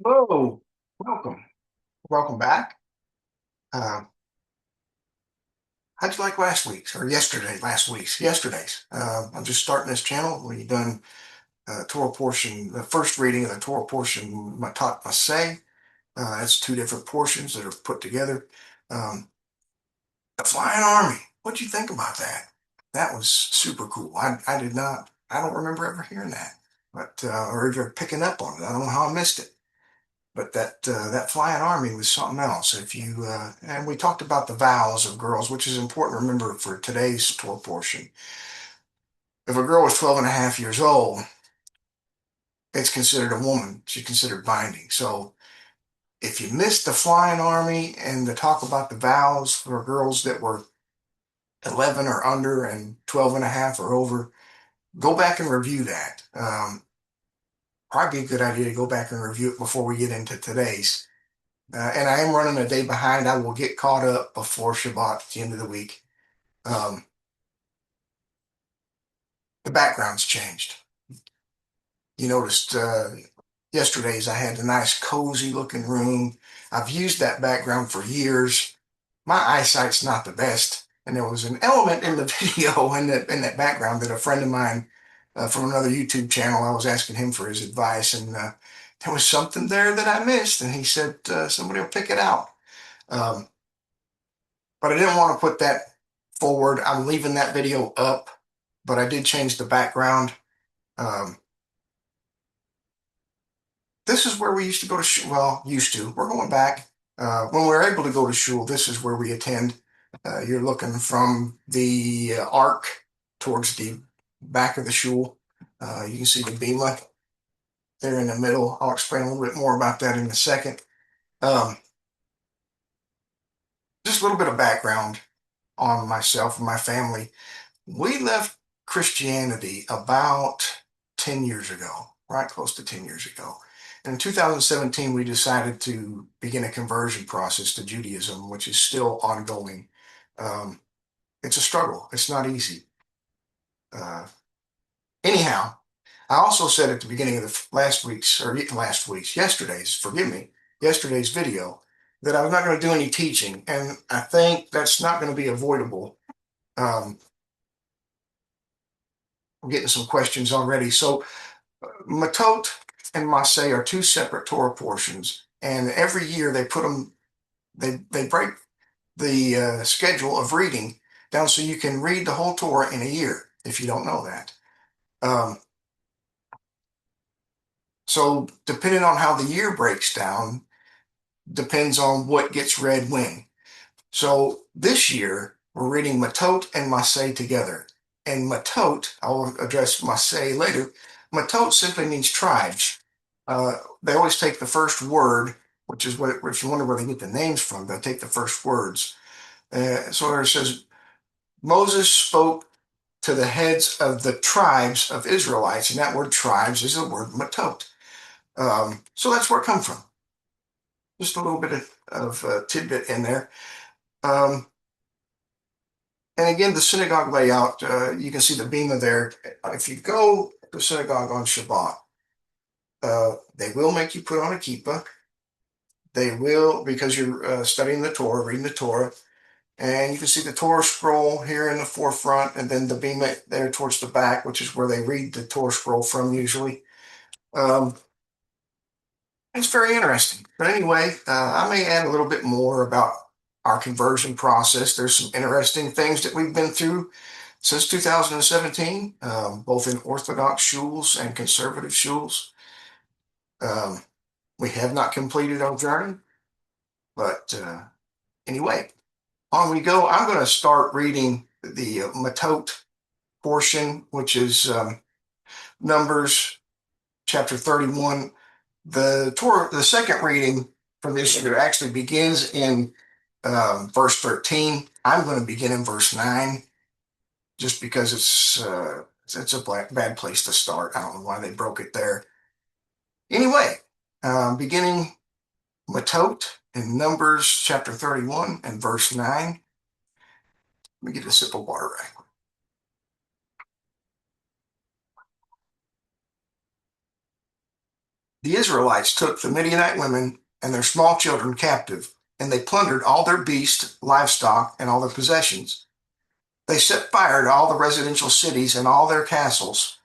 Hello, welcome back. Uh, how'd you like last week's or yesterday's? I'm just starting this channel. We done Torah portion, the first reading of the Torah portion Matot-Masei. That's two different portions that are put together. Um, the Flying Army. What'd you think about that? That was super cool. I don't remember ever hearing that, but or ever picking up on it. I don't know how I missed it. But that flying army was something else. If you and we talked about the vows of girls, which is important to remember for today's Torah portion. If a girl is 12 and a half years old, it's considered a woman. She's considered binding. So if you missed the flying army and the talk about the vows for girls that were 11 or under and 12 and a half or over, go back and review that. Probably be a good idea to go back and review it before we get into today's. And I am running a day behind. I will get caught up before Shabbat at the end of the week. Um, the background's changed. You noticed yesterday's I had a nice cozy looking room. I've used that background for years. My eyesight's not the best. And there was an element in the video in that background that a friend of mine from another YouTube channel, I was asking him for his advice, and there was something there that I missed, and he said somebody will pick it out. Um, but I didn't want to put that forward. I'm leaving that video up, but I did change the background. Um, this is where we used to go to shul. Well, used to. We're going back. When we're able to go to shul, this is where we attend. You're looking from the ark towards the back of the shul. You can see the bema there in the middle. I'll explain a little bit more about that in a second. Um, just a little bit of background on myself and my family. We left Christianity about 10 years ago, right close to 10 years ago. And in 2017, we decided to begin a conversion process to Judaism, which is still ongoing. Um, it's a struggle. It's not easy. Uh, anyhow, I also said at the beginning of the yesterday's video, that I was not going to do any teaching. And I think that's not going to be avoidable. Um, I'm getting some questions already. So Matot and Masei are two separate Torah portions, and every year they put them. They break the schedule of reading down so you can read the whole Torah in a year. If you don't know that, um, so depending on how the year breaks down, depends on what gets read when. So this year we're reading Matot and Masei together, and Matot, I'll address Masei later. Matot simply means tribes. They always take the first word, which is what, if you wonder where they get the names from, they'll take the first words. So it says, Moses spoke to the heads of the tribes of Israelites, and that word tribes is the word matot. So that's where it comes from. Just a little bit of tidbit in there. Um, and again, the synagogue layout, you can see the bema there. If you go to synagogue on Shabbat, they will make you put on a kippah. They will, because you're studying the Torah, reading the Torah, and you can see the Torah scroll here in the forefront, and then the bema there towards the back, which is where they read the Torah scroll from usually. Um, it's very interesting. But anyway, I may add a little bit more about our conversion process. There's some interesting things that we've been through since 2017, both in Orthodox shuls and conservative shuls. Um, we have not completed our journey, but anyway, on we go. I'm going to start reading the Matot portion, which is Numbers chapter 31. The Torah, the second reading from this year actually begins in verse 13. I'm going to begin in verse 9 just because it's a bad place to start. I don't know why they broke it there. Anyway, beginning Matot in Numbers chapter 31 and verse 9. Let me get a sip of water right. The Israelites took the Midianite women and their small children captive, and they plundered all their beasts, livestock, and all their possessions. They set fire to all the residential cities and all their castles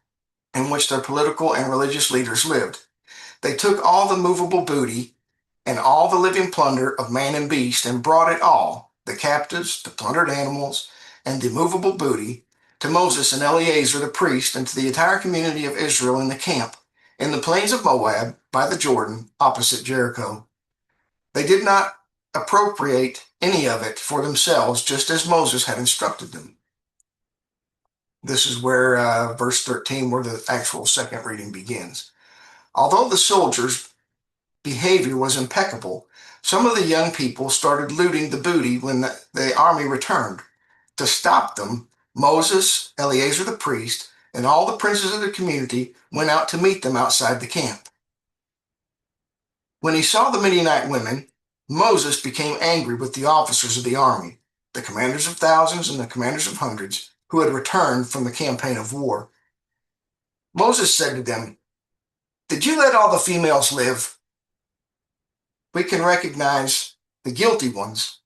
in which their political and religious leaders lived. They took all the movable booty and all the living plunder of man and beast and brought it all, the captives, the plundered animals, and the movable booty, to Moses and Eleazar the priest and to the entire community of Israel in the camp, in the plains of Moab, by the Jordan, opposite Jericho. They did not appropriate any of it for themselves, just as Moses had instructed them. This is where verse 13, where the actual second reading begins. Although the soldiers' behavior was impeccable, some of the young people started looting the booty when the army returned. To stop them, Moses, Eleazar the priest, and all the princes of the community went out to meet them outside the camp. When he saw the Midianite women, Moses became angry with the officers of the army, the commanders of thousands and the commanders of hundreds, who had returned from the campaign of war. Moses said to them, "Did you let all the females live?" We can recognize the guilty ones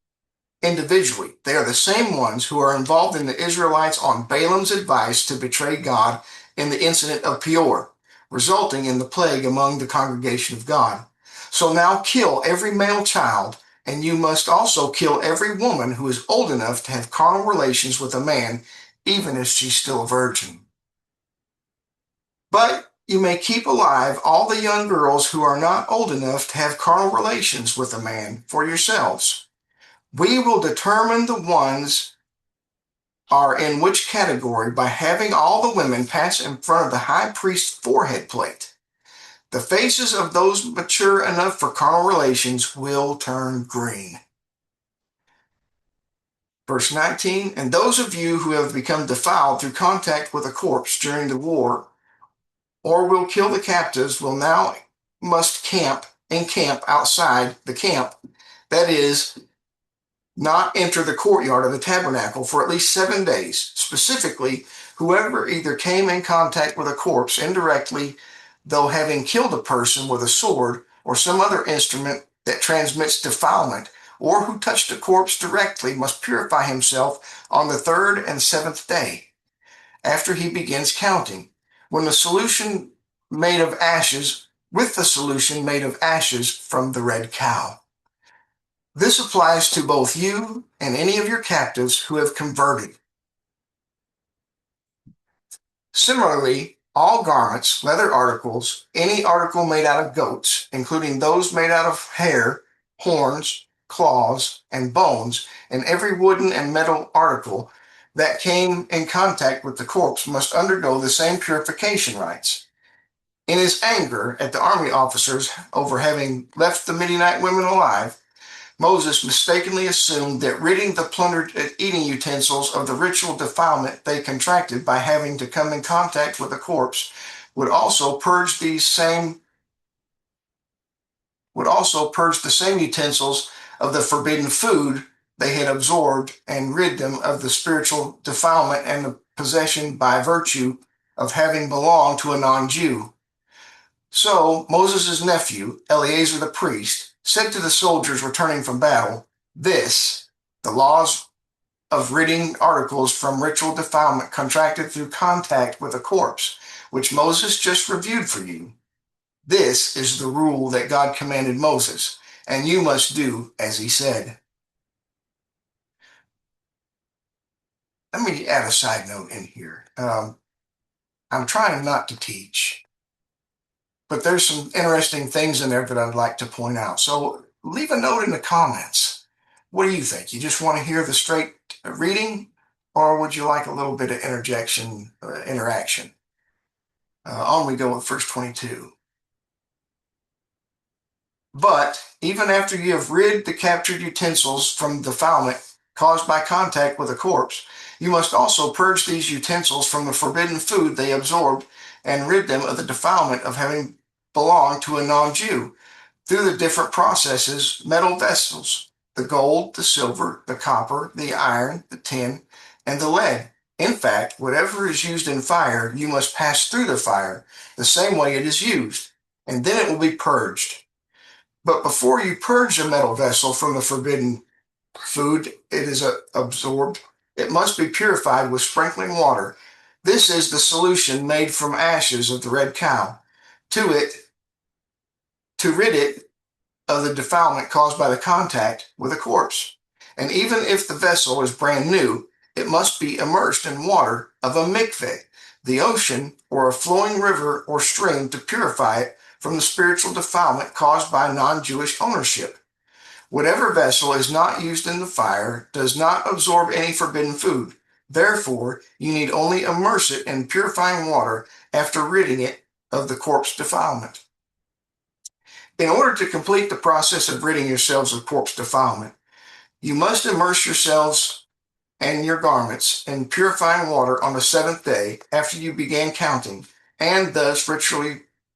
individually. They are the same ones who are involved in the Israelites on Balaam's advice to betray God in the incident of Peor, resulting in the plague among the congregation of God. So now kill every male child, and you must also kill every woman who is old enough to have carnal relations with a man, even if she's still a virgin. But you may keep alive all the young girls who are not old enough to have carnal relations with a man for yourselves. We will determine the ones are in which category by having all the women pass in front of the high priest's forehead plate. The faces of those mature enough for carnal relations will turn green. Verse 19, and those of you who have become defiled through contact with a corpse during the war or will kill the captives will now must camp outside the camp. That is, not enter the courtyard of the tabernacle for at least 7 days. Specifically, whoever either came in contact with a corpse indirectly, though having killed a person with a sword or some other instrument that transmits defilement, or who touched a corpse directly, must purify himself on the 3rd and 7th day, after he begins counting, with the solution made of ashes from the red cow. This applies to both you and any of your captives who have converted. Similarly, all garments, leather articles, any article made out of goats, including those made out of hair, horns, claws, and bones, and every wooden and metal article that came in contact with the corpse must undergo the same purification rites. In his anger at the army officers over having left the Midianite women alive, Moses mistakenly assumed that ridding the plundered eating utensils of the ritual defilement they contracted by having to come in contact with a corpse would also purge the same utensils of the forbidden food they had absorbed and rid them of the spiritual defilement and the possession by virtue of having belonged to a non-Jew. So Moses' nephew, Eleazar the priest, said to the soldiers returning from battle, the laws of ridding articles from ritual defilement contracted through contact with a corpse, which Moses just reviewed for you. This is the rule that God commanded Moses, and you must do as he said. Let me add a side note in here. I'm trying not to teach, but there's some interesting things in there that I'd like to point out. So leave a note in the comments. What do you think? You just want to hear the straight reading, or would you like a little bit of interaction? On we go with verse 22. But even after you have rid the captured utensils from defilement caused by contact with a corpse, you must also purge these utensils from the forbidden food they absorbed and rid them of the defilement of having belonged to a non-Jew through the different processes, metal vessels, the gold, the silver, the copper, the iron, the tin, and the lead. In fact, whatever is used in fire, you must pass through the fire the same way it is used. and then it will be purged. But before you purge a metal vessel from the forbidden food it is absorbed, it must be purified with sprinkling water. This is the solution made from ashes of the red cow. To rid it of the defilement caused by the contact with a corpse. And even if the vessel is brand new, it must be immersed in water of a mikveh, the ocean or a flowing river or stream, to purify it from the spiritual defilement caused by non-Jewish ownership. Whatever vessel is not used in the fire does not absorb any forbidden food. Therefore, you need only immerse it in purifying water after ridding it of the corpse defilement. In order to complete the process of ridding yourselves of corpse defilement, you must immerse yourselves and your garments in purifying water on the seventh day after you began counting, and thus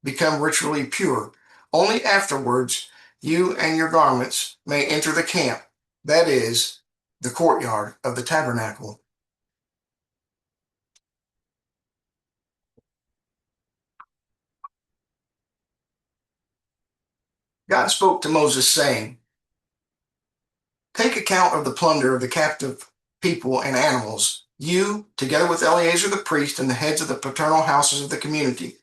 become ritually pure. Only afterwards you and your garments may enter the camp, that is, the courtyard of the tabernacle. God spoke to Moses, saying, "Take account of the plunder of the captive people and animals, you, together with Eleazar the priest and the heads of the paternal houses of the community.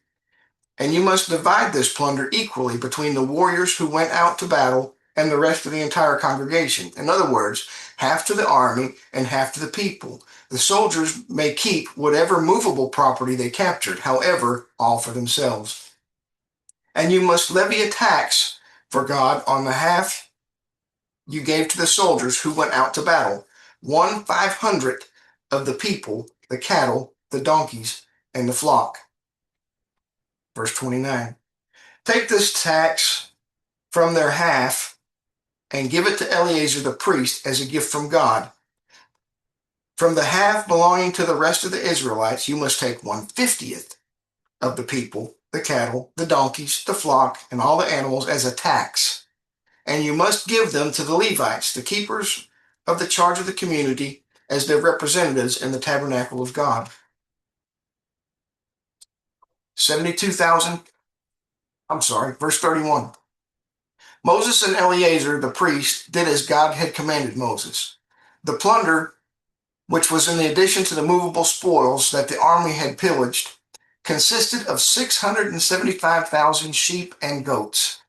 And you must divide this plunder equally between the warriors who went out to battle and the rest of the entire congregation. In other words, half to the army and half to the people. The soldiers may keep whatever movable property they captured, however, all for themselves. And you must levy a tax for God on the half you gave to the soldiers who went out to battle, 1/500th of the people, the cattle, the donkeys, and the flock." Verse 29. "Take this tax from their half and give it to Eleazar the priest as a gift from God. From the half belonging to the rest of the Israelites, you must take 1/50th of the people, the cattle, the donkeys, the flock, and all the animals as a tax. And you must give them to the Levites, the keepers of the charge of the community, as their representatives in the tabernacle of God." 72,000. Verse 31. "Moses and Eleazar the priest did as God had commanded Moses. The plunder, which was in addition to the movable spoils that the army had pillaged, consisted of 675,000 sheep and goats,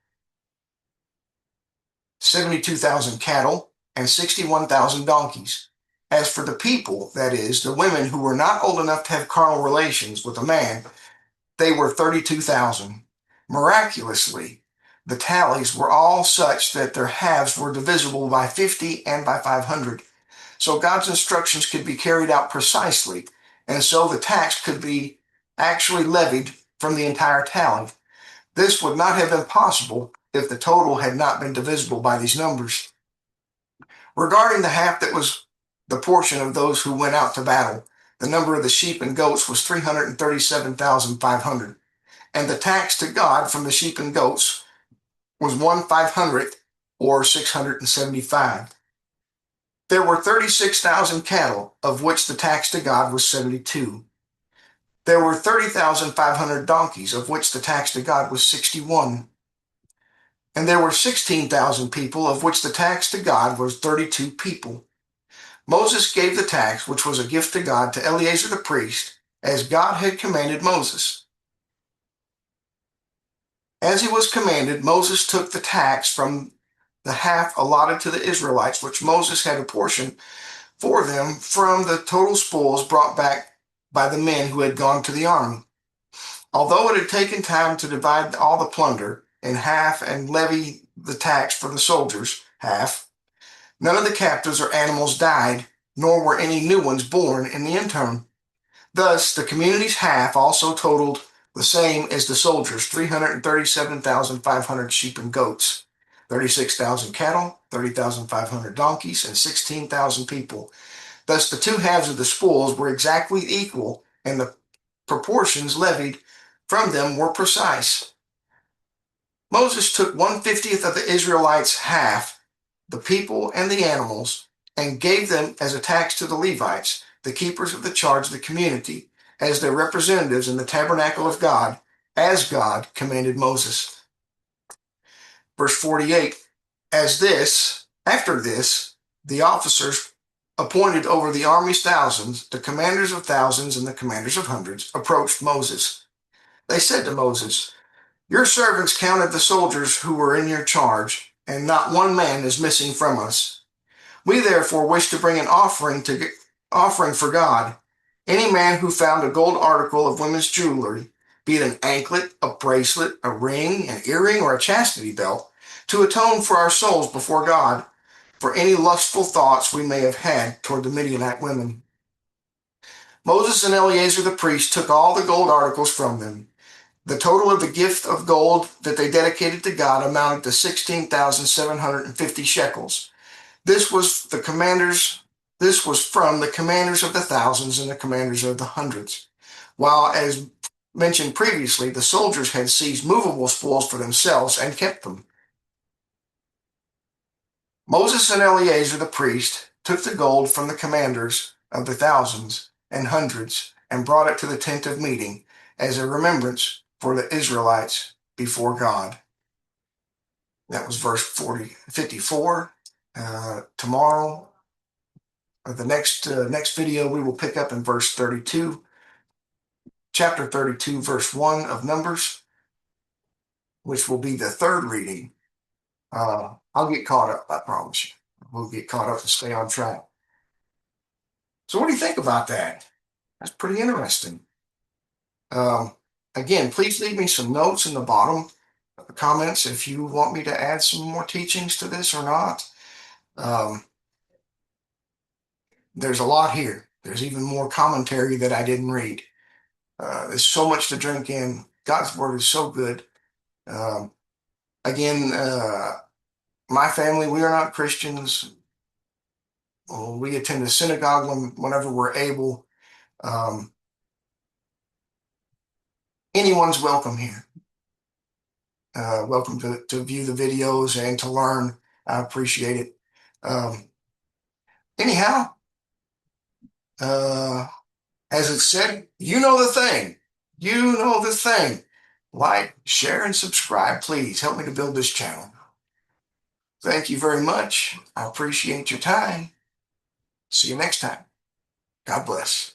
72,000 cattle, and 61,000 donkeys. As for the people, that is, the women who were not old enough to have carnal relations with a man, they were 32,000. Miraculously, the tallies were all such that their halves were divisible by 50 and by 500. So God's instructions could be carried out precisely, and so the tax could be actually levied from the entire tally. This would not have been possible if the total had not been divisible by these numbers. Regarding the half that was the portion of those who went out to battle, the number of the sheep and goats was 337,500, and the tax to God from the sheep and goats was 1/500th, or 675. There were 36,000 cattle, of which the tax to God was 72. There were 30,500 donkeys, of which the tax to God was 61. And there were 16,000 people, of which the tax to God was 32 people. Moses gave the tax, which was a gift to God, to Eleazar the priest, as God had commanded Moses. As he was commanded, Moses took the tax from the half allotted to the Israelites, which Moses had apportioned for them from the total spoils brought back by the men who had gone to the army. Although it had taken time to divide all the plunder in half and levy the tax for the soldiers, half, none of the captives or animals died, nor were any new ones born in the interim. Thus, the community's half also totaled the same as the soldiers, 337,500 sheep and goats, 36,000 cattle, 30,500 donkeys, and 16,000 people. Thus, the two halves of the spoils were exactly equal, and the proportions levied from them were precise. Moses took 1/50th of the Israelites' half, the people and the animals, and gave them as a tax to the Levites, the keepers of the charge of the community, as their representatives in the tabernacle of God, as God commanded Moses. Verse 48, after this, the officers appointed over the army's thousands, the commanders of thousands and the commanders of hundreds, approached Moses. They said to Moses, "Your servants counted the soldiers who were in your charge, and not one man is missing from us. We therefore wish to bring an offering for God. Any man who found a gold article of women's jewelry, be it an anklet, a bracelet, a ring, an earring, or a chastity belt, to atone for our souls before God, for any lustful thoughts we may have had toward the Midianite women." Moses and Eleazar the priest took all the gold articles from them. The total of the gift of gold that they dedicated to God amounted to 16,750 shekels. This was from the commanders of the thousands and the commanders of the hundreds. While, as mentioned previously, the soldiers had seized movable spoils for themselves and kept them. Moses and Eleazar the priest took the gold from the commanders of the thousands and hundreds and brought it to the tent of meeting as a remembrance for the Israelites before God. That was verse 54. Tomorrow, or the next video, we will pick up in verse 32, chapter 32, verse 1 of Numbers, which will be the third reading. I'll get caught up, I promise you. We'll get caught up and stay on track. So what do you think about that? That's pretty interesting. Again, please leave me some notes in the bottom of the comments if you want me to add some more teachings to this or not. There's a lot here. There's even more commentary that I didn't read. There's so much to drink in. God's word is so good. Again, my family, we are not Christians. We attend a synagogue whenever we're able. Anyone's welcome here. Welcome to view the videos and to learn. I appreciate it. Anyhow, as it said, you know the thing. You know the thing. Like, share, and subscribe, please. Help me to build this channel. Thank you very much. I appreciate your time. See you next time. God bless.